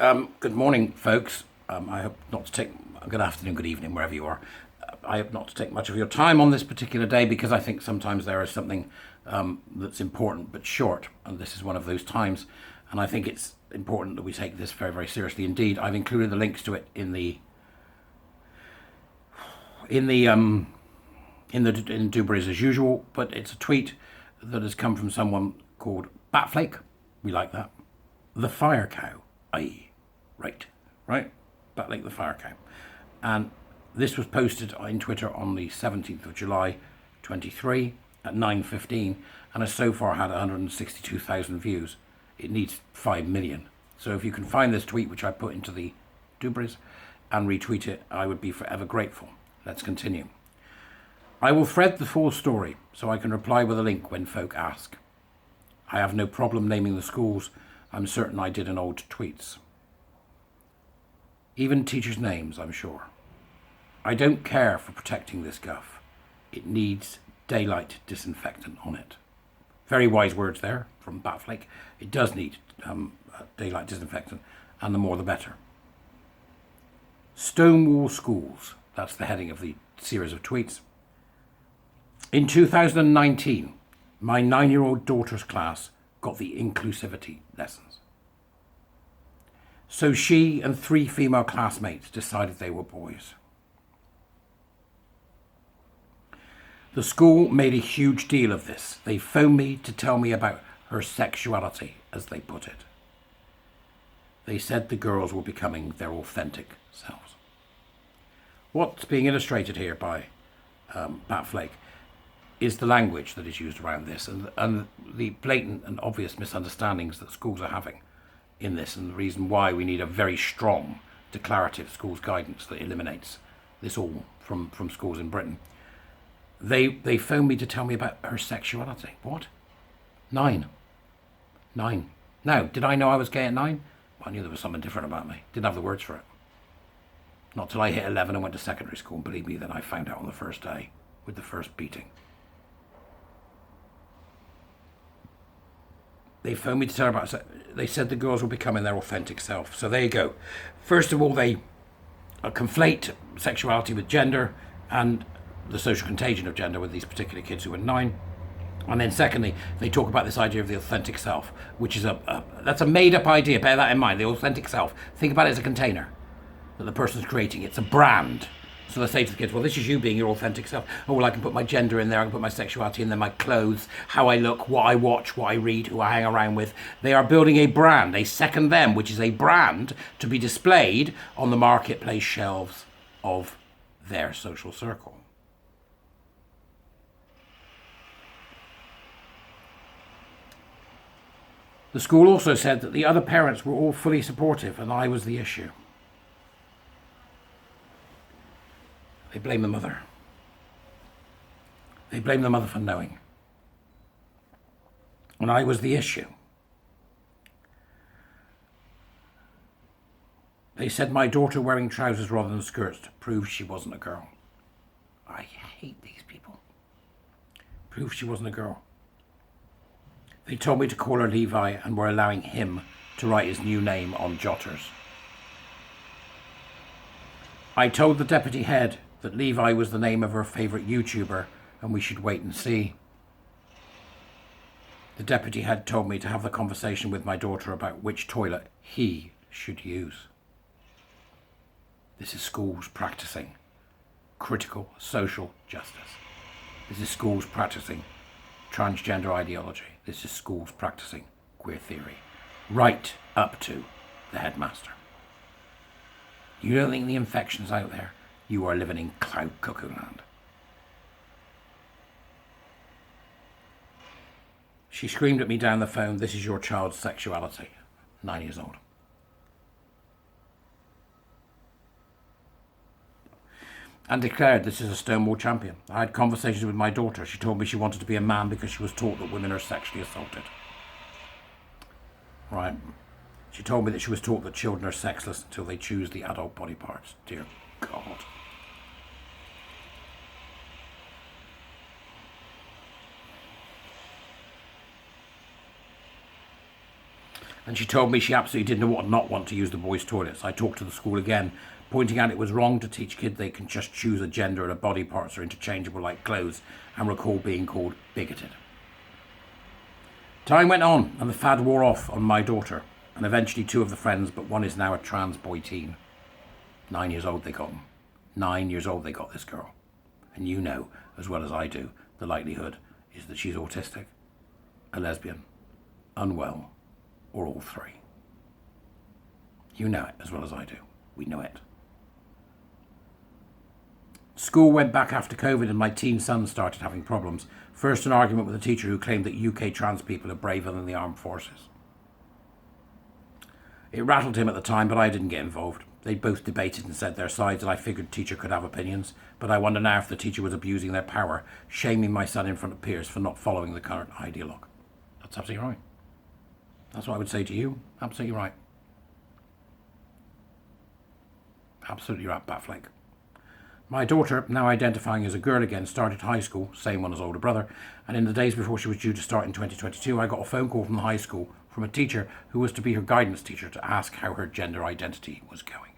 Good morning, folks. I hope not to take, good afternoon, good evening, wherever you are. I hope not to take much of your time on this particular day because I think sometimes there is something that's important but short, and this is one of those times. And I think it's important that we take this very, very seriously indeed. I've included the links to it in Dubras as usual, but it's a tweet that has come from someone called Batflake. We like that. The Fire Cow. Aye. Right. Batflake the Fire Cow. And this was posted in Twitter on the 17th of July 23 at 9:15 and has so far had 162,000 views. It needs 5 million. So if you can find this tweet, which I put into the Dubras, and retweet it, I would be forever grateful. Let's continue. I will thread the full story so I can reply with a link when folk ask. I have no problem naming the schools. I'm certain I did in old tweets. Even teachers' names, I'm sure. I don't care for protecting this guff. It needs daylight disinfectant on it. Very wise words there from Batflake. It does need daylight disinfectant, and the more the better. Stonewall Schools. That's the heading of the series of tweets. In 2019, my 9-year-old daughter's class got the inclusivity lessons. So she and 3 female classmates decided they were boys. The school made a huge deal of this. They phoned me to tell me about her sexuality, as they put it. They said the girls were becoming their authentic selves. What's being illustrated here by Batflake is the language that is used around this and the blatant and obvious misunderstandings that schools are having in this, and the reason why we need a very strong declarative schools guidance that eliminates this all from schools in Britain. They phoned me to tell me about her sexuality. What? 9. Now, did I know I was gay at 9? Well, I knew there was something different about me. Didn't have the words for it. Not till I hit 11 and went to secondary school, and believe me, then I found out on the first day with the first beating. They phoned me to tell her about it. They said the girls were becoming their authentic self. So there you go. First of all, they conflate sexuality with gender and the social contagion of gender with these particular kids who are 9. And then secondly, they talk about this idea of the authentic self, which is that's a made-up idea. Bear that in mind. The authentic self. Think about it as a container that the person's creating. It's a brand. So they say to the kids, well, this is you being your authentic self. Oh, well, I can put my gender in there. I can put my sexuality in there, my clothes, how I look, what I watch, what I read, who I hang around with. They are building a brand, a second them, which is a brand to be displayed on the marketplace shelves of their social circle. The school also said that the other parents were all fully supportive and I was the issue. They blame the mother. They blame the mother for knowing. And I was the issue. They said my daughter wearing trousers rather than skirts proved she wasn't a girl. I hate these people. Proved she wasn't a girl. They told me to call her Levi and were allowing him to write his new name on jotters. I told the deputy head that Levi was the name of her favourite YouTuber and we should wait and see. The deputy head told me to have the conversation with my daughter about which toilet he should use. This is schools practising critical social justice. This is schools practising transgender ideology. This is schools practising queer theory. Right up to the headmaster. You don't think the infection's out there? You are living in cloud cuckoo land. She screamed at me down the phone, this is your child's sexuality. 9 years old. And declared this is a Stonewall champion. I had conversations with my daughter. She told me she wanted to be a man because she was taught that women are sexually assaulted. Right. She told me that she was taught that children are sexless until they choose the adult body parts. Dear God. And she told me she absolutely did not want to use the boys' toilets. I talked to the school again, pointing out it was wrong to teach kids they can just choose a gender and a body parts are interchangeable like clothes, and recall being called bigoted. Time went on and the fad wore off on my daughter, and eventually 2 of the friends, but one is now a trans boy teen. 9 years old they got him. 9 years old they got this girl. And you know, as well as I do, the likelihood is that she's autistic, a lesbian, unwell, or all 3. You know it as well as I do. We know it. School went back after COVID and my teen son started having problems. First, an argument with a teacher who claimed that UK trans people are braver than the armed forces. It rattled him at the time, but I didn't get involved. They both debated and said their sides, and I figured the teacher could have opinions. But I wonder now if the teacher was abusing their power, shaming my son in front of peers for not following the current ideologue. That's absolutely right. That's what I would say to you. Absolutely right. Absolutely right, Batflake. My daughter, now identifying as a girl again, started high school, same one as older brother, and in the days before she was due to start in 2022, I got a phone call from the high school from a teacher who was to be her guidance teacher to ask how her gender identity was going.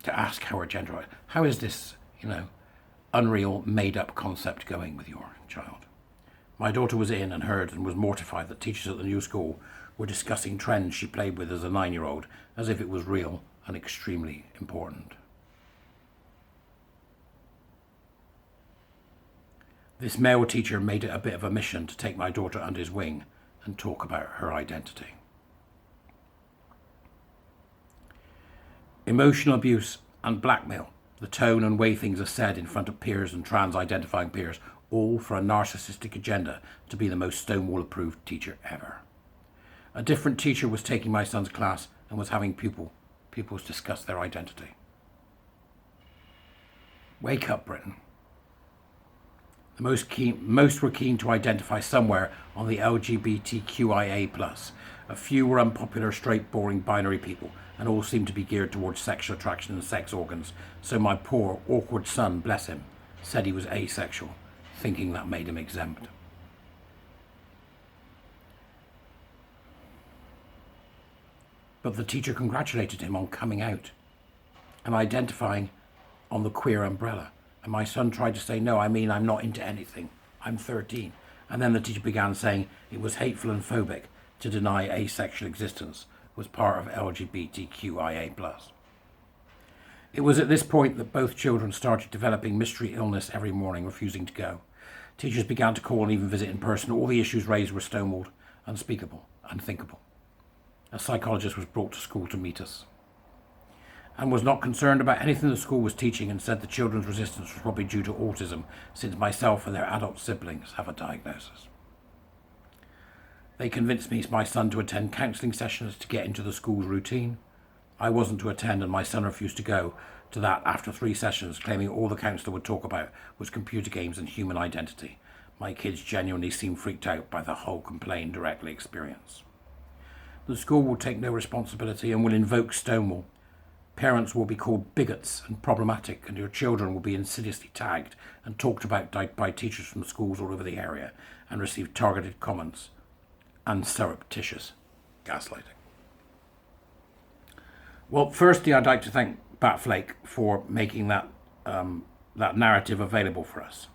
To ask how her gender, how is this, unreal, made-up concept going with your child? My daughter was in and heard and was mortified that teachers at the new school were discussing trends she played with as a 9-year-old as if it was real and extremely important. This male teacher made it a bit of a mission to take my daughter under his wing and talk about her identity. Emotional abuse and blackmail, the tone and way things are said in front of peers and trans-identifying peers, all for a narcissistic agenda to be the most Stonewall-approved teacher ever. A different teacher was taking my son's class and was having pupils discuss their identity. Wake up, Britain. The most were keen to identify somewhere on the LGBTQIA+. A few were unpopular, straight, boring, binary people, and all seemed to be geared towards sexual attraction and sex organs. So my poor, awkward son, bless him, said he was asexual, thinking that made him exempt. But the teacher congratulated him on coming out and identifying on the queer umbrella. And my son tried to say, no, I'm not into anything. I'm 13. And then the teacher began saying it was hateful and phobic to deny asexual existence was part of LGBTQIA+. It was at this point that both children started developing mystery illness every morning, refusing to go. Teachers began to call and even visit in person. All the issues raised were stonewalled, unspeakable, unthinkable. A psychologist was brought to school to meet us and was not concerned about anything the school was teaching and said the children's resistance was probably due to autism, since myself and their adult siblings have a diagnosis. They convinced me my son to attend counselling sessions to get into the school's routine. I wasn't to attend and my son refused to go to that after 3 sessions, claiming all the counsellor would talk about was computer games and human identity. My kids genuinely seemed freaked out by the whole complain directly experience. The school will take no responsibility and will invoke Stonewall. Parents will be called bigots and problematic, and your children will be insidiously tagged and talked about by teachers from schools all over the area and receive targeted comments and surreptitious gaslighting. Well, firstly, I'd like to thank Batflake for making that narrative available for us.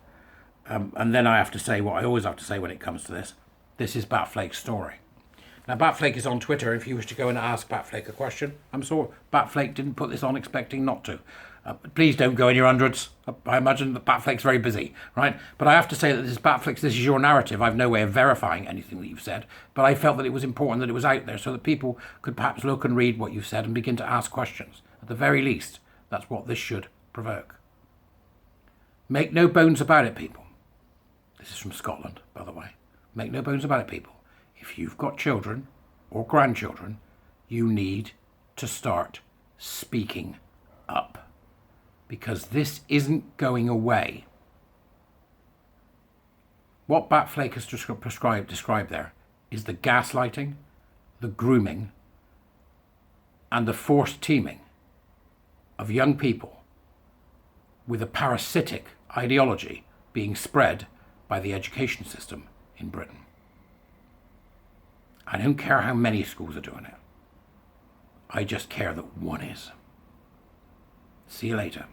And then I have to say what I always have to say when it comes to this. This is Batflake's story. Now, Batflake is on Twitter if you wish to go and ask Batflake a question. I'm sorry, Batflake didn't put this on expecting not to. Please don't go in your hundreds. I imagine that Batflake's very busy, right? But I have to say that this is Batflake's, this is your narrative. I've no way of verifying anything that you've said, but I felt that it was important that it was out there so that people could perhaps look and read what you've said and begin to ask questions. At the very least, that's what this should provoke. Make no bones about it, people. This is from Scotland, by the way. Make no bones about it, people. If you've got children or grandchildren, you need to start speaking up, because this isn't going away. What Batflake has described there is the gaslighting, the grooming, and the forced teaming of young people with a parasitic ideology being spread by the education system in Britain. I don't care how many schools are doing it. I just care that one is. See you later.